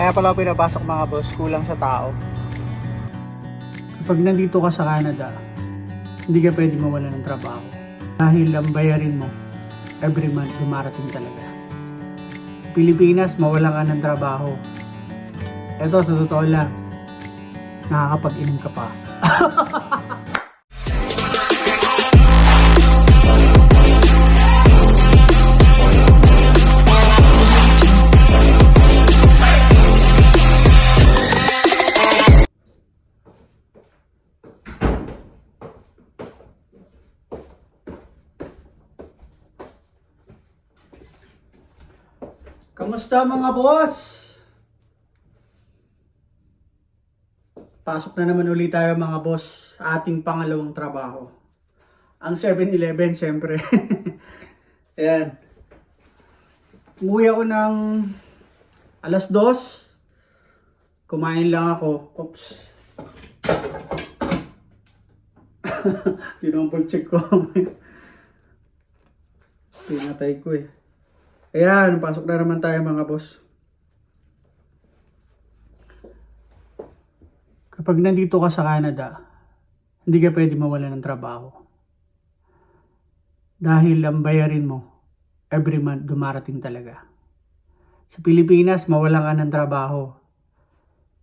Kaya pala ako pinapasok mga boss, kulang sa tao. Kapag nandito ka sa Canada, hindi ka pwede mawala ng trabaho. Dahil ang bayarin mo, every month dumarating talaga. Sa Pilipinas, mawala ka ng trabaho. Eto, sa totoo lang, nakakapag-inom ka pa. Kamusta mga boss? Pasok na naman ulit tayo mga boss sa ating pangalawang trabaho. Ang 7-Eleven syempre. Ayan. Umuwi ako ng 2:00. Kumain lang ako. Oops. Tinumble check ko. Pinatay ko eh. Ayan, pasok na naman tayo mga boss. Kapag nandito ka sa Canada, hindi ka pwede mawala ng trabaho. Dahil ang bayarin mo, every month dumarating talaga. Sa Pilipinas, mawala ka ng trabaho.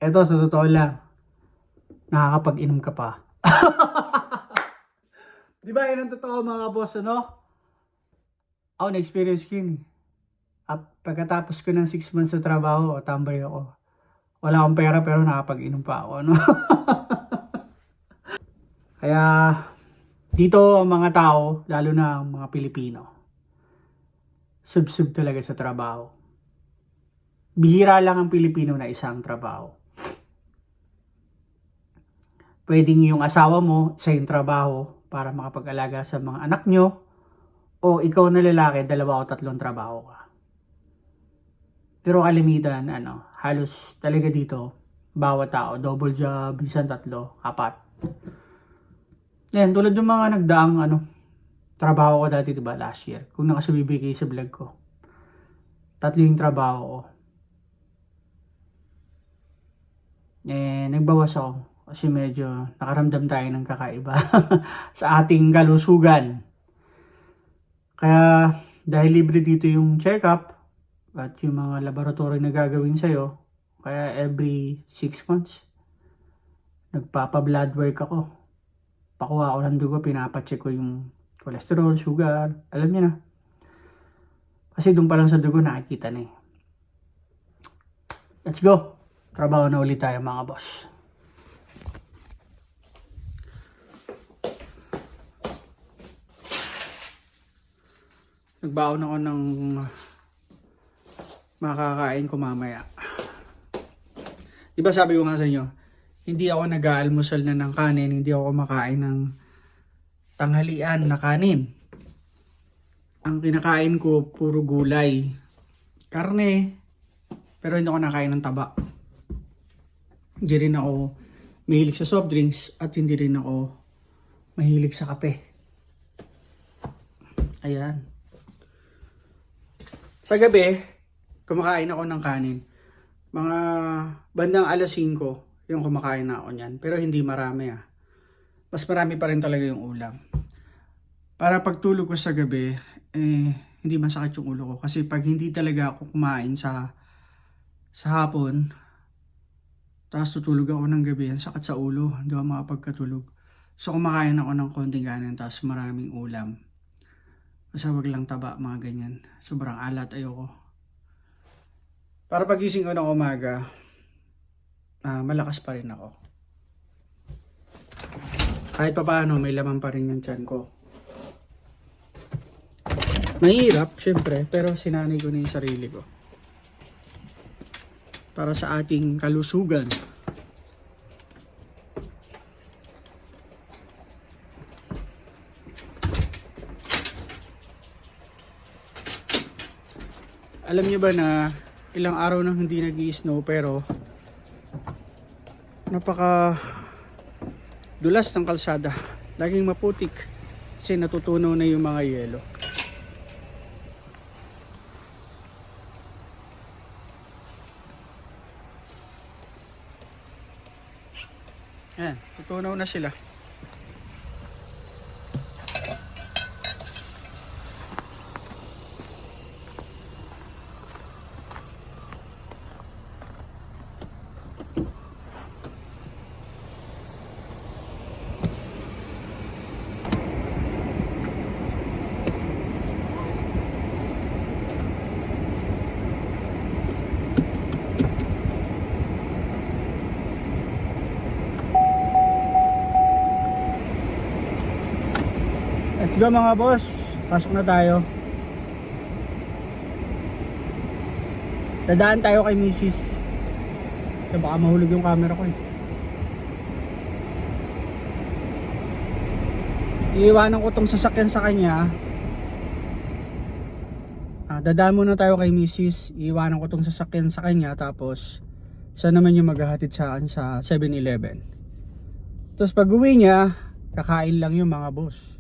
Eto, sa totoo lang, nakakapag-inom ka pa. Di ba yun ang totoo mga boss, ano? Ako, na-experience ko yun eh. At pagkatapos ko ng 6 months sa trabaho, tambay ako. Wala akong pera pero nakapag-inom pa ako. Ano? Kaya dito ang mga tao, lalo na ang mga Pilipino, sub-sub talaga sa trabaho. Bihira lang ang Pilipino na isang trabaho. Pwedeng yung asawa mo sa yung trabaho para makapag-alaga sa mga anak nyo, o ikaw na lalaki, 2 o 3 trabaho ka. Pero kalimitan, halos talaga dito, bawat tao, double job, minsan 3, 4. Yan, tulad yung mga nagdaang, trabaho ko dati, diba, last year. Kung nakasubibigay kayo sa vlog ko. 3 yung trabaho ko. Nagbawas ako. Kasi medyo nakaramdam tayo ng kakaiba sa ating kalusugan. Kaya, dahil libre dito yung check-up, at yung mga laboratory na gagawin sa'yo, kaya every 6 months, nagpapa-blood work ako. Pakuha ako ng dugo, pinapacheck ko yung cholesterol, sugar, alam niyo na. Kasi doon pa lang sa dugo nakikita na eh. Let's go! Trabaho na ulit tayo mga boss. Nagbaon ako ng makakain ko mamaya. Diba sabi ko nga sa inyo, hindi ako nag-aalmusal na ng kanin, hindi ako kumakain ng tanghalian na kanin. Ang kinakain ko, puro gulay. Karne, pero hindi ako nakain ng taba. Hindi rin ako mahilig sa soft drinks at hindi rin ako mahilig sa kape. Ayan. Sa gabi, kumakain ako ng kanin. Mga bandang 5:00 yung kumakain na ako niyan. Pero hindi marami ah. Mas marami pa rin talaga yung ulam. Para pagtulog ko sa gabi, hindi masakit yung ulo ko. Kasi pag hindi talaga ako kumain sa hapon, tapos tutulog ako ng gabi, ang sakit sa ulo. Hindi ako makapagkatulog. So kumakain ako ng konting kanin, tapos maraming ulam. Basta wag lang taba, mga ganyan. Sobrang alat, ayoko. Para pagising ko ng umaga, malakas pa rin ako. Kahit pa paano, may laman pa rin yung tiyan ko. Mahirap, syempre, pero sinanay ko na yung sarili ko. Para sa ating kalusugan. Alam niyo ba na ilang araw nang hindi nag-i-snow pero napaka dulas ng kalsada. Laging maputik kasi natutunaw na yung mga yelo. Ayan, tutunaw na sila. Let's go mga boss. Pasok na tayo. Dadaan tayo kay Mrs. Kaya baka mahulog yung camera ko eh. Iiwanan ko tong sasakyan sa kanya. Dadaan muna tayo kay Mrs. Iiwanan ko tong sasakyan sa kanya. Tapos siya naman yung maghahatid sa akin sa 7-Eleven. Tapos pag uwi niya, kakain lang yung mga boss.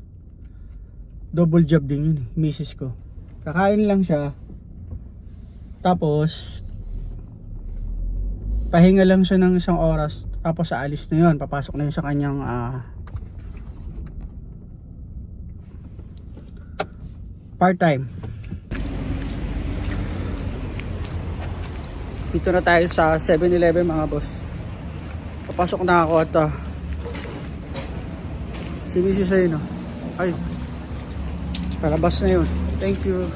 Double job din yun eh, Mrs. ko. Kakain lang siya. Tapos pahinga lang siya ng isang oras. Tapos aalis na yun. Papasok na yun sa kanyang part-time. Dito na tayo sa 7-Eleven mga boss. Papasok na ako at si Mrs. ayun ay palabas na yun. Thank you.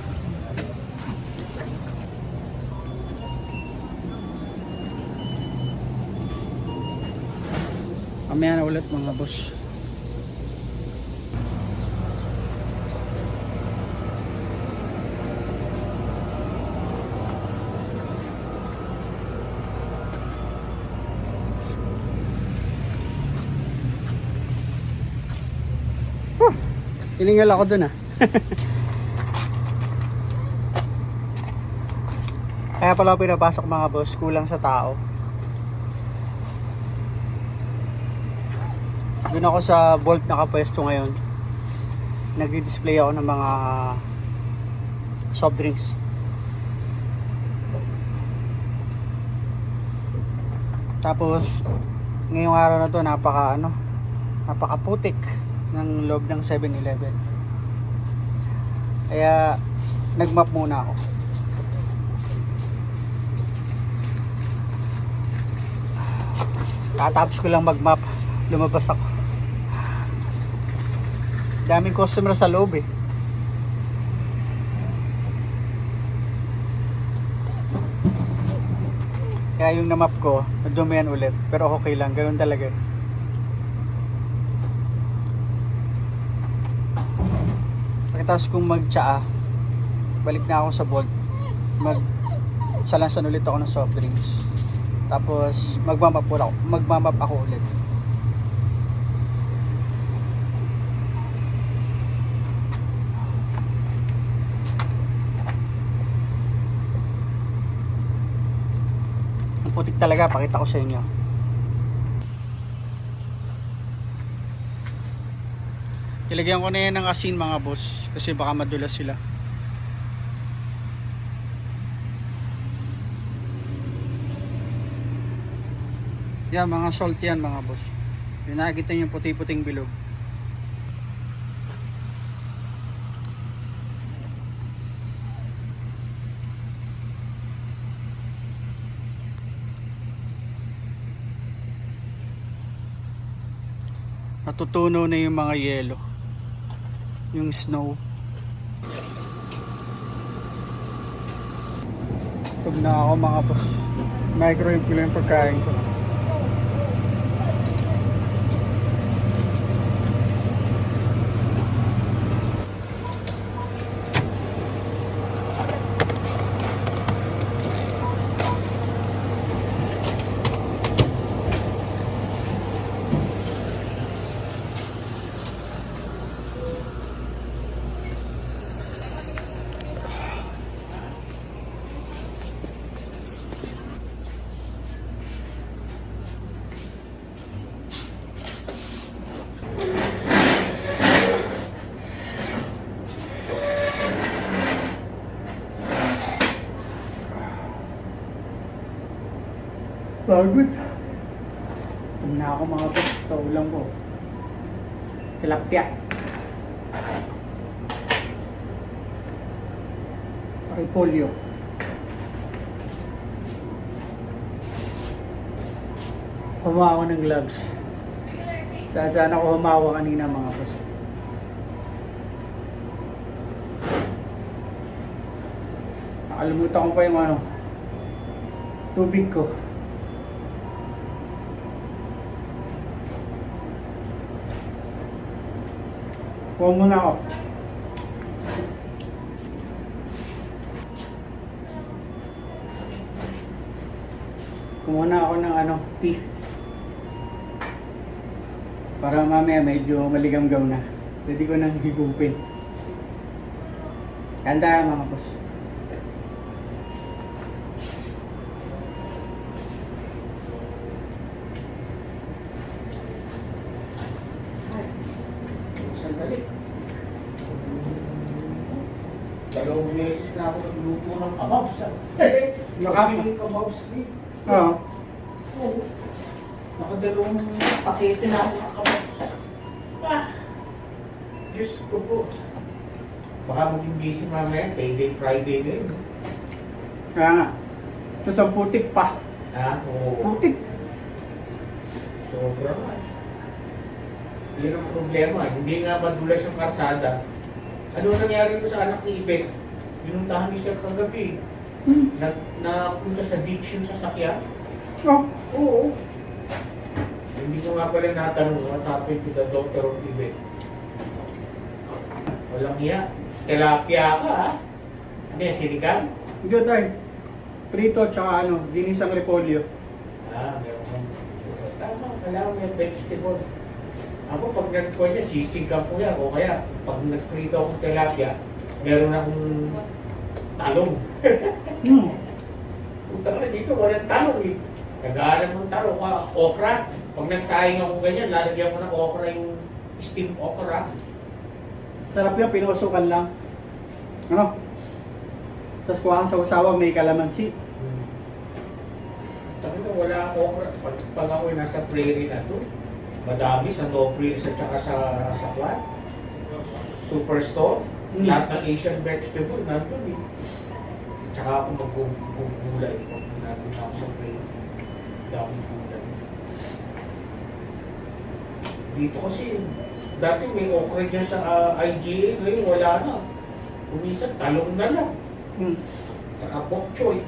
Mamaya na ulit mga boss. Tiningal ako dun Kaya pala ako pinapasok mga boss, kulang sa tao. Doon ako sa Bolt nakapwesto ngayon. Nagdi-display ako ng mga soft drinks. Tapos ngayong araw na to napakaputik ng loob ng 7-Eleven. Kaya nagmap muna ako. Tatapos ko lang magmap, lumabas ako. Daming customer sa loob eh. Kaya yung namap ko, nadumihan ulit. Pero okay lang, ganoon talaga. Pagkatapos kong magtsaa, balik na ako sa Bolt. Salansan ulit ako ng soft drinks. Tapos magmamap ako ulit. Ang putik talaga, pakita ko sa inyo. Ilagyan ko na yan ng asin mga boss, kasi baka madulas sila. Yan, mga salt yan mga boss. Yung nakikita nyo yung puti-puting bilog. Natutunaw na yung mga yelo. Yung snow. Tug na ako mga boss. Microwave ko lang yung pagkain ko. Pagod. Hindi na ako mga boss. Ito ulam ko. Tilapia. Repolyo. Humawa ako ng gloves. Saan ako humawa kanina mga boss. Nakalimutan ko pa yung tubig ko. Kuha muna ako. Kumuha na ako ng tea. Para mamaya medyo maligamgam na. Pwede ko nang higupin. Kanda mga boss. Sandali. Dalawang beses na ako nagluto ng kababs. Nakabili kababs ni. Oo. Oo. Nakadalawang pakete na ako ng kababs. Diyos ko po. Baka maging busy mamaya. Payday Friday na yun. Kaya nga. Ito sa putik pa. Oo. Putik. Sobra nga. Yun ang problema. Hindi nga madulas yung karsada. Ano nangyari mo sa anak ni Ibet? Pinuntahan niya siya kagabi. Napunta sa ditch yung sasakyan. Oh. Oo. Hindi ko nga pala natanong what happened to the daughter of Ibet. Walang iya. Tilapia ka ha? Ano yan, sinigang? Good ay. Prito tsaka ginisang repolyo. Meron kang... Tama, kailangan may vegetable. Ako pag nagkuha niya, sisingka ko yan. O kaya, pag nagprito akong tilapia, meron akong talong. Punta ka na dito, walang talong eh. Nag-aalam ng talong, okra. Pag nagsayang ako ganyan, lalagyan ko ng okra yung steamed okra. Sarap yan, pinusukan lang. Tapos kuha kang sausawa, may kalamansi. Tapos na wala akong okra. Pag ako nasa prairie na to, madami sa Noprils at saka sa Kwan. Superstore. Lahat ng Asian vegetable nandun eh. Tsaka ako mag-gulay. Nandun ako sa prairie. Daming gulay. Dito kasi, dati may okra dyan sa IGA, ngayon wala na. Kumisan, talong na lang. Tsaka bok choy.